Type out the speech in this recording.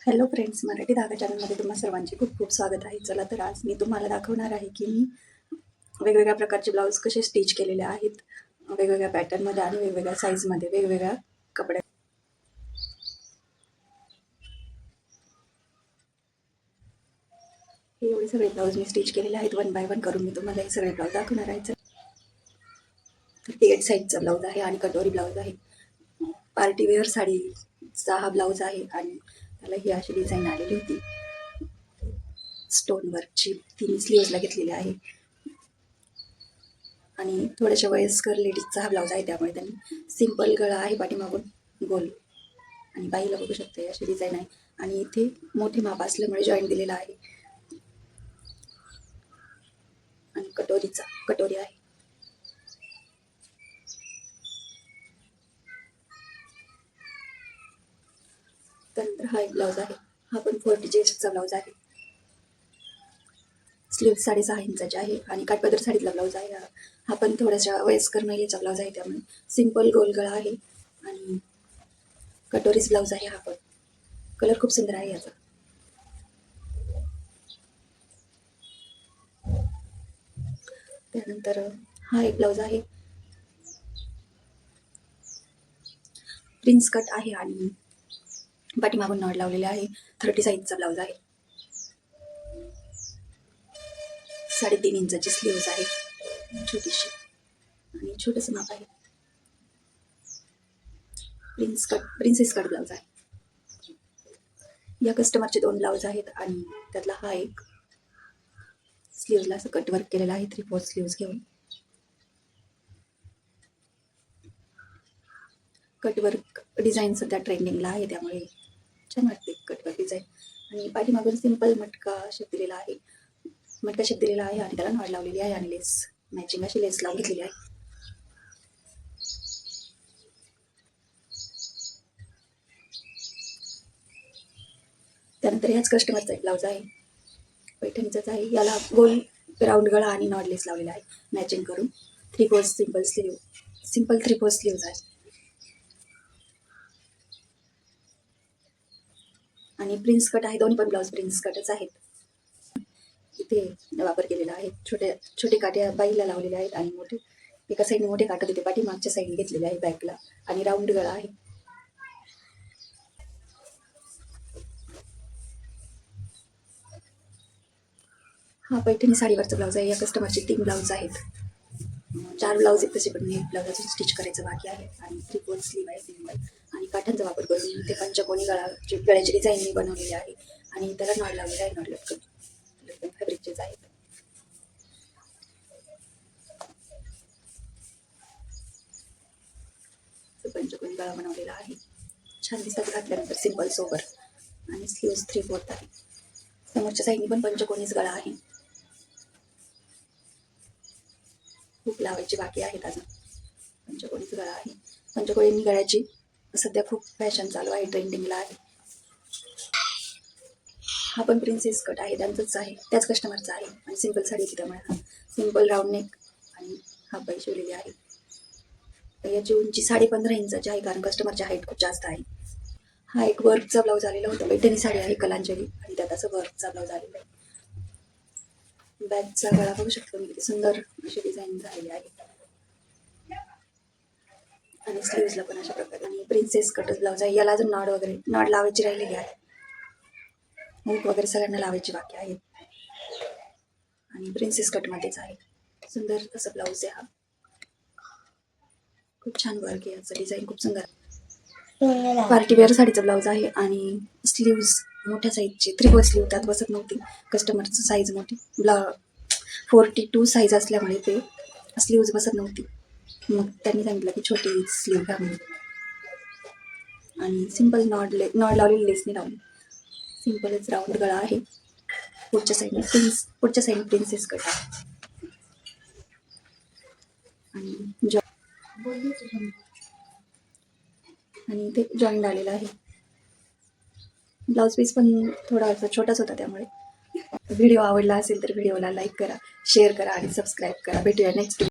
Hello friends, Marathi धागा चॅनलमध्ये तुम्हा सर्वांचे खूप खूप स्वागत आहे. चला तर आज मी तुम्हाला दाखवणार आहे की मी वेगवेगळ्या प्रकारचे ब्लाऊज कसे स्टिच केलेले आहेत, वेगवेगळ्या पॅटर्नमध्ये आणि वेगवेगळ्या साईजमध्ये वेगवेगळ्या कपड्या. हे एवढे सगळे ब्लाऊज मी स्टिच केलेले आहेत. वन बाय वन करून मी तुम्हाला हे सगळे ब्लाऊज दाखवणार आहे. टी8 साईजचा ब्लाऊज आहे आणि कटोरी ब्लाऊज आहे. पार्टीवेअर साडीचा हा ब्लाऊज आहे आणि त्याला ही अशी डिझाईन आलेली होती. स्टोन वर्कची तिन्ही स्लीव्हजला घेतलेली आहे आणि थोड्याशा वयस्कर लेडीजचा हा ब्लाऊज आहे, त्यामुळे त्यांनी सिंपल गळा आहे, पाठीमागून गोल आणि बाईला बघू शकते अशी डिझाईन आहे आणि इथे मोठे माप असल्यामुळे जॉईंट दिलेला आहे आणि कटोरी आहे. त्यानंतर हा एक ब्लाऊज आहे. हा पण 40 चेस्टचा ब्लाऊज आहे. स्लीव्ह 6.5 इंचाची आहे आणि काठपदर साडीतला ब्लाऊज आहे. हा पण थोड्याशा वयस्कर महिलेचा ब्लाऊज आहे, त्यामुळे सिंपल गोल गळा आहे आणि कटोरीज ब्लाऊज आहे. हा पण कलर खूप सुंदर आहे याचा. त्यानंतर हा एक ब्लाऊज आहे. प्रिन्स कट आहे आणि पाठीमागून नॉट लावलेले आहे. 30 साईजचा ब्लाऊज आहे. 3.5 इंचाची स्लीव्ज आहे, छोटीशी आणि छोटंसं माप आहे. प्रिन्सेस कट ब्लाऊज आहे. या कस्टमरचे 2 ब्लाऊज आहेत आणि त्यातला हा एक स्लीव्हला असं कट वर्क केलेला आहे. 3/4 स्लीव्ज घेऊन कटवर्क डिझाईन सध्या ट्रेंडिंगला आहे, त्यामुळे छान वाटते कटवर्क डिझाईन. आणि पाठीमागून सिंपल मटका शेप दिलेला आहे आणि त्याला नॉट लावलेली आहे आणि लेस मॅचिंग अशी लेस लावून घेतलेली आहे. त्यानंतर ह्याच कस्टमरचा एक ब्लाऊज आहे, पैठणीचाच आहे. याला गोल राऊंड गळा आणि नॉट लेस लावलेला आहे मॅचिंग करून. 3/4 सिंपल 3/4 स्लीव्ज आहे आणि प्रिन्स कट आहे. दोन्ही पण ब्लाऊज प्रिन्स कटच आहेत. इथे वापर केलेला आहे. छोटे काटे बाईला लावलेले आहेत आणि मोठे एका साईडने मोठे काटे तिथे पाठीमागच्या साईडने घेतलेले आहे बॅकला आणि राऊंड गळा आहे. हा पैठणी साडीवरचा ब्लाऊज आहे. या कस्टमरचे 3 ब्लाऊज आहेत. 4 ब्लाऊज आहेत तसे, पण एक ब्लाऊज अजून स्टिच करायचं बाकी आहे आणि 3/4 स्लीव आहे सिंपल. आणि काठांचा वापर करून ते पंचकोनी गळ्याची डिझाईन मी बनवलेली आहे आणि त्याला नॉट लावलेला आहे. नॉट लटकन फॅब्रिकचेच आहेत. पंचकोनी गळा बनवलेला आहे. छान दिसतात घातल्यानंतर सिंपल सोबर आणि स्लीव्स 3/4 आहे. समोरच्या साईडनी पण पंचकोनीच गळा आहे. खूप लावायची बाकी आहेत अजून. पंचकोनीच गळा आहे. पंचकोनी गळ्याची सध्या खूप फॅशन चालू आहे, ट्रेंडिंगला आहे. हा पण प्रिन्सेस कट आहे, त्यांचाच आहे, त्याच कस्टमरचा आहे आणि सिंपल साडी होती, त्यामुळे हा सिंपल राऊंड नेक आणि हा बाई शिवलेली आहे. याची उंची 15.5 इंचाची आहे, कारण कस्टमरची हाईट खूप जास्त आहे. हा एक वर्कचा ब्लाऊज आलेला होता. पैठणी साडी आहे कलांजली आणि त्यात असं वर्कचा ब्लाऊज आलेला आहे. बॅगचा गळा बघू शकतो मी, किती सुंदर अशी डिझाईन झालेली आहे आणि स्लीव्सला पण अशा प्रकारे. आणि प्रिन्सेस कटच ब्लाऊज आहे. याला अजून नॉड लावायची राहिलेली आहे. मूठ वगैरे सगळ्यांना लावायची बाकी आहे आणि प्रिन्सेस कटमध्येच आहे. सुंदर तसं ब्लाऊज आहे. हा खूप छान वर्क आहे, याचं डिझाईन खूप सुंदर. पार्टीवेअर साडीचा ब्लाऊज आहे आणि स्लीव्ज मोठ्या साईजची 3/4 स्लीव त्यात बसत नव्हती. कस्टमरची साईज मोठी 42 साईज असल्यामुळे ते स्लीव्ज बसत नव्हती. मग त्यांनी सांगितलं की छोटी स्लीव घ्या म्हणून आणि सिंपल नॉड लावलेली लेसने लावली. सिंपलच राऊंड गळा आहे. पुढच्या साईडने प्रिन्सेस कट आहे आणि ते जॉईंट आलेलं आहे. ब्लाऊज पीस पण थोडासा छोटाच होता, त्यामुळे व्हिडिओ आवडला असेल तर व्हिडिओला लाईक करा, शेअर करा आणि सबस्क्राईब करा. भेटूया नेक्स्ट